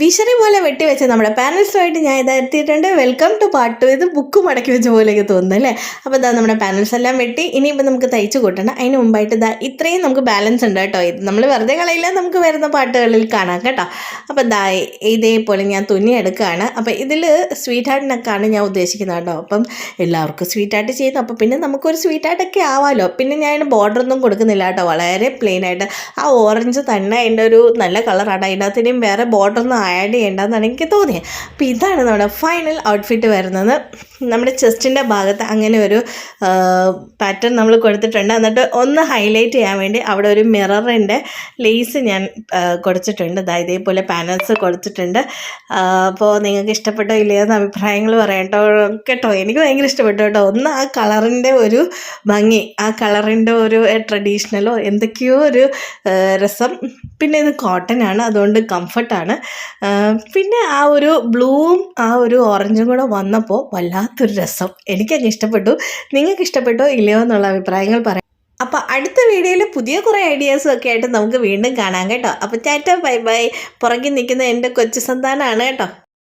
വിശറി പോലെ വെട്ടി വെച്ച നമ്മുടെ പാനൽസുമായിട്ട് ഞാൻ ഇതാ എത്തിയിട്ടുണ്ട്. Welcome to part 2. ഇത് ബുക്ക് മടക്കി വെച്ച പോലെയൊക്കെ തോന്നുന്നു അല്ലേ? അപ്പോൾ ഇതാ നമ്മുടെ പാനൽസ് എല്ലാം വെട്ടി ഇനിയിപ്പോൾ നമുക്ക് തയ്ച്ച് കൂട്ടണം. അതിന് മുമ്പായിട്ട് ഇതാ ഇത്രയും നമുക്ക് ബാലൻസ് ഉണ്ട് കേട്ടോ. ഇത് നമ്മൾ വെറുതെ കളയില്ല, നമുക്ക് വരുന്ന പാട്ടുകളിൽ കാണാം കേട്ടോ. അപ്പോൾ ഇതാ ഇതേപോലെ ഞാൻ തുന്നി എടുക്കുകയാണ്. അപ്പോൾ ഇതിൽ സ്വീറ്റ് ഹാർട്ടിനൊക്കെയാണ് ഞാൻ ഉദ്ദേശിക്കുന്നത് കേട്ടോ. അപ്പം എല്ലാവർക്കും സ്വീറ്റ് ഹാർട്ട് ചെയ്യുന്നു. അപ്പോൾ പിന്നെ നമുക്കൊരു സ്വീറ്റ് ഹാർട്ടൊക്കെ ആവാമല്ലോ. പിന്നെ ഞാൻ ബോർഡറൊന്നും കൊടുക്കുന്നില്ല കേട്ടോ. വളരെ പ്ലെയിൻ ആയിട്ട് ആ ഓറഞ്ച് തന്നെ അതിൻ്റെ ഒരു നല്ല കളറാണ്. അതിനകത്തിനും വേറെ ബോർഡറൊന്നും ആഡ് ചെയ്യേണ്ടതെന്നാണ് എനിക്ക് തോന്നിയത്. അപ്പോൾ ഇതാണ് നമ്മുടെ ഫൈനൽ ഔട്ട്ഫിറ്റ് വരുന്നത്. നമ്മുടെ ചെസ്റ്റിൻ്റെ ഭാഗത്ത് അങ്ങനെ ഒരു പാറ്റേൺ നമ്മൾ കൊടുത്തിട്ടുണ്ട്. എന്നിട്ട് ഒന്ന് ഹൈലൈറ്റ് ചെയ്യാൻ വേണ്ടി അവിടെ ഒരു മിററിൻ്റെ ലേസ് ഞാൻ കൊടുത്തിട്ടുണ്ട്. ഇതേപോലെ പാനൽസ് കൊടുത്തിട്ടുണ്ട്. അപ്പോൾ നിങ്ങൾക്ക് ഇഷ്ടപ്പെട്ടോ ഇല്ലയോ എന്ന് അഭിപ്രായങ്ങൾ പറയാം കേട്ടോ. എനിക്ക് ഭയങ്കര ഇഷ്ടപ്പെട്ടു കേട്ടോ. ഒന്ന് ആ കളറിൻ്റെ ഒരു ഭംഗി, ആ കളറിൻ്റെ ഒരു ട്രഡീഷണലോ എന്തൊക്കെയോ ഒരു രസം. പിന്നെ ഇത് കോട്ടനാണ്, അതുകൊണ്ട് കംഫർട്ടാണ്. പിന്നെ ആ ഒരു ബ്ലൂവും ആ ഒരു ഓറഞ്ചും കൂടെ വന്നപ്പോൾ വല്ലാത്തൊരു രസം. എനിക്കങ്ങ് ഇഷ്ടപ്പെട്ടു. നിങ്ങൾക്ക് ഇഷ്ടപ്പെട്ടോ ഇല്ലയോ എന്നുള്ള അഭിപ്രായങ്ങൾ പറയാം. അപ്പോൾ അടുത്ത വീഡിയോയിൽ പുതിയ കുറേ ഐഡിയാസും ഒക്കെ ആയിട്ട് നമുക്ക് വീണ്ടും കാണാം കേട്ടോ. അപ്പോൾ ടാറ്റ ബൈ ബൈ. പുറകിൽ നിൽക്കുന്ന എൻ്റെ കൊച്ചു സന്താനമാണ് കേട്ടോ.